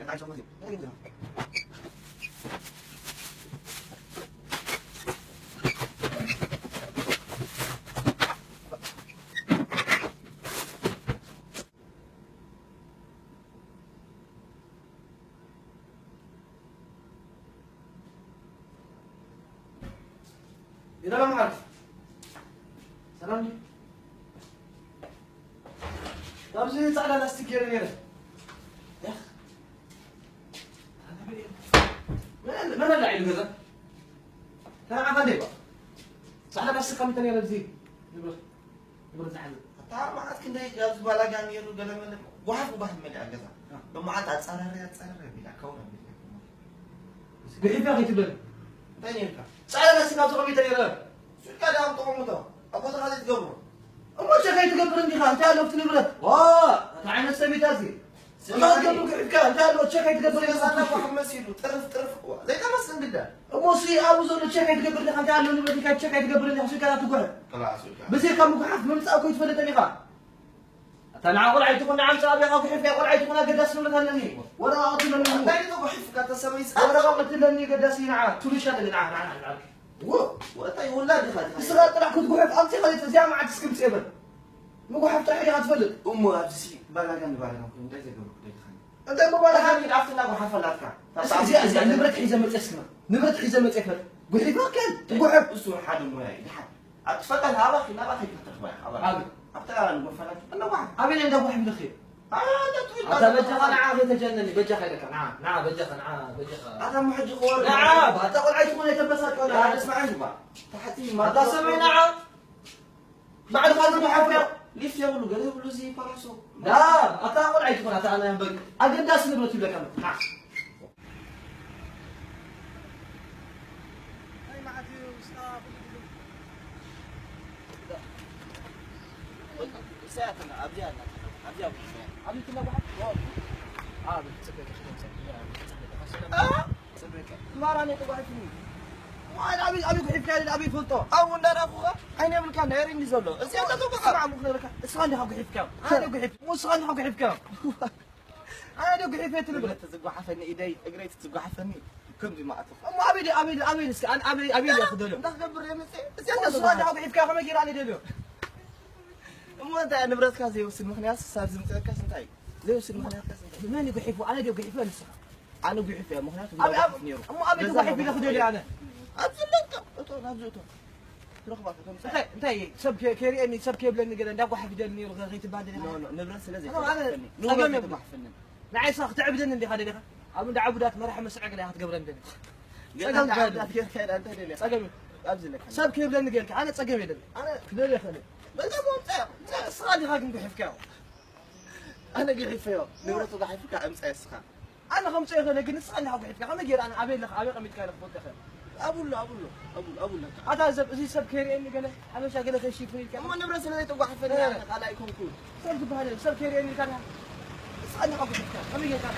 عايش مزيد إذا ما عارف سلام لي طب زي تعال لاستيك يا رجال يا أخي من اللعيب هذا؟ لا عقدي بقى صح بس كم تاني يا زين نبرز حل تعال ما عاد كنا يجلس بالا جاني يرو قال من وحف وبهم من الجزا لما عاد أتصارى بلا كونا بحيث يا أخي تبل تاني يركع تعال بس كم تاني تاني يا شو كان يا أبو متى أبو هذا يتقبر أما شكاية تقبر عندي خان تعال لو تنبرت واه تعال نسمي تازي ما تقبر كيف كان تعال لو شكاية تقبر يا أنا صاحبي محمد سيدو طرف زي كم سن قدام أبو سي أبو زول شكاية تقبر لي خان تعال لو نبرت كان شكاية تقبر لي حسي كانت تقول خلاص بس هيك كم حرف من تسأل كويس فلتني خان أنا أقول عيتكم نعم سابق أو كيف أقول عيتكم أنا قداس من مثلني ولا أعطي لهم لا يدو بحف كانت تسمي أنا قلت لهم قداسي نعم تقولي شان اللي نعم وطي ولادي خالد بس لا طلع كنت قحف أنت خليت زي ما عاد تسكت سيبر مو قحف تحكي هتفلت أمه أبسي بالا كنت ليس قبل أنت ما بالك هذه عرفت أنه حفلات كان زي نبرة حيزة متسكنة نبرة حيزة متسكنة قحف ما كان قحف أسوأ حد موياي أتفتح هذا خلنا ما تفتح عابد أبتغى نقول فلان أنا واحد أبين عندك واحد بالأخير هذا بجخ أنا عارف يتجنني بجخ لك نعم بجخ هذا محج خوار نعم هتقول عيتكم يتبسط ولا لا تسمع ما تحتي ما هذا سمعي نعم بعد هذا محفل ليف يا ولو قال له زي فراسو لا أتقول عيتكم أنا ينبغي أقداس نبرة لك أنا نعم ساعتنا أبيض أبي كنا واحد عابد سبيك ما راني واحد فيني وانا ابي كيف كان ابي فلطو أو ندار أخوها اين من كان غير اللي زولو زيادة توقع اسمع مخنا لك اسغني حق كيف كان انا كيف مو اسغني حق كيف كان انا كيف تلبل تزقوا حفني إيدي أقريت تزقوا حفني كم دي ما أتوقع ام ابي انا ابي ياخذ له تخبر يا مسي زيادة اسغني حق كيف كان ما يجي دلو ما أنت نبرت كازي وسن مخنياس صار زمتك كاس انتاي زي وسن مخنياس كاس ماني بحيف انا دي بحيف لسه أنا بيحب يا مخنياس ابي ابي بحيف ياخذ لي انا أبزلك أتو نبزوتو رخبة انت سب كيري اني سب كيبل اني قال داك واحد يدني غيت بعد لا نبرت لازم انا نو محفنن نعي صاح تعبدن اللي هذا لك ابو عبودات ما راح مسعق لها تقبر عندنا قال عبودات كيف كان انت ليه صقمي ابزلك سب كيف لان قالك انا صقمي دل انا كذا يا خالد بس مو صغالي هاك نقحف كاو انا قحيف يا نبرت ضحيف كا امس اسخا انا خمسة يا لكن صغالي هاك قحف كاو ما غير انا ابي لك ابي قمت كان خبط دخل اقول له لك هذا زي سب كيري اني قال انا شاغل لك شيء في ما نبرت اللي تضحف انا على يكون كل سب بهذا سب كيري اني كان صغالي هاك قحف كاو ما غير كان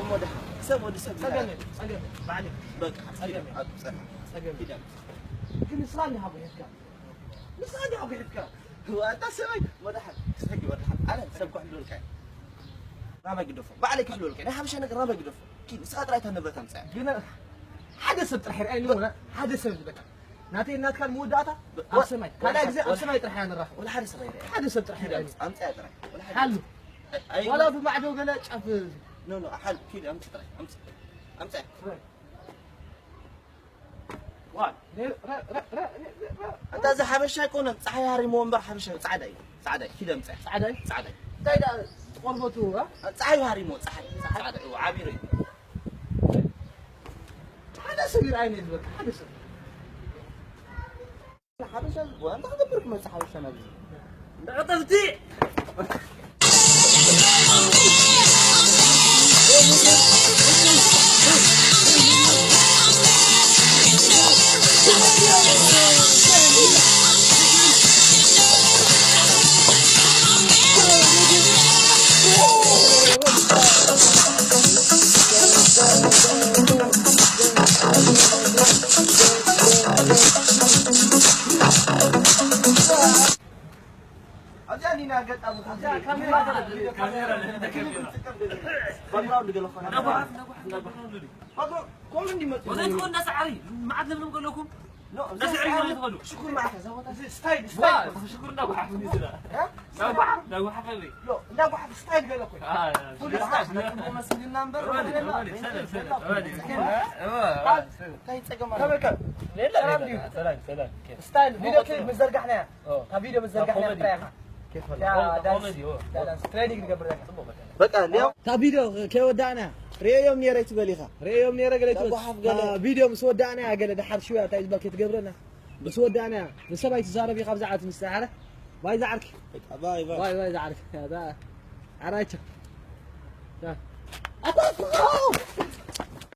ام ده سب صقمي بعدين بقى صقمي لكن صغالي هاك قحف كاو صغالي هاك قحف كاو هو انت سوي مدحت سحقي مدحت انا سبك حلول كاين رابع قدفه بعليك حلول كاين اهم شيء انك رابع قدفه كي ساعات رايت النبره امسح قلنا حدث الحين اي نمونه حدث لك ناتي الناس كان مو داتا اسمعي كان اجزاء اسمعي طرحان الراح ولا حارس صغير حدث الحين امسح طرح ولا حلو ولا في معدو قال شاف نو حل كذا امسح طرح امسح واه انت اذا حبشه يكون صحي هاري مو منبر حبشه سعداي كذا امسح سعداي سعداي تايدا قربته ها صحي هاري مو صحي سعداي وعابيري هذا صغير عيني لك هذا صغير حبشه وانت خبرك ما حبشه ما عطفتي كاميرا قد ابو خالد كاميرا والله اللي قالوا نبغى كل عندي ما ولا تقول ناس عري ما عاد نقول لكم لا ناس عري ما يدخلوا شكون معك ستايل شكرا نابو حافظ نزل نابو حافظ لا لا واحد ستايل قال اخوي كل حاجه مسؤول النمبر هاي تسقم سلام سلام ستايل فيديو كليب مزرقحنا فيديو مزرقحنا كيف يا دانس تريننج قبل بقى اليوم تا فيديو كي ودعنا ريوم نيريت بليخه ريوم نيره قالت فيديو مس ودعنا قال دحر شويه تاع بالك تقبرنا بس ودعنا بسباي تزارب يخاف زعات مستعاره باي زعرك باي زعرك هذا عرايته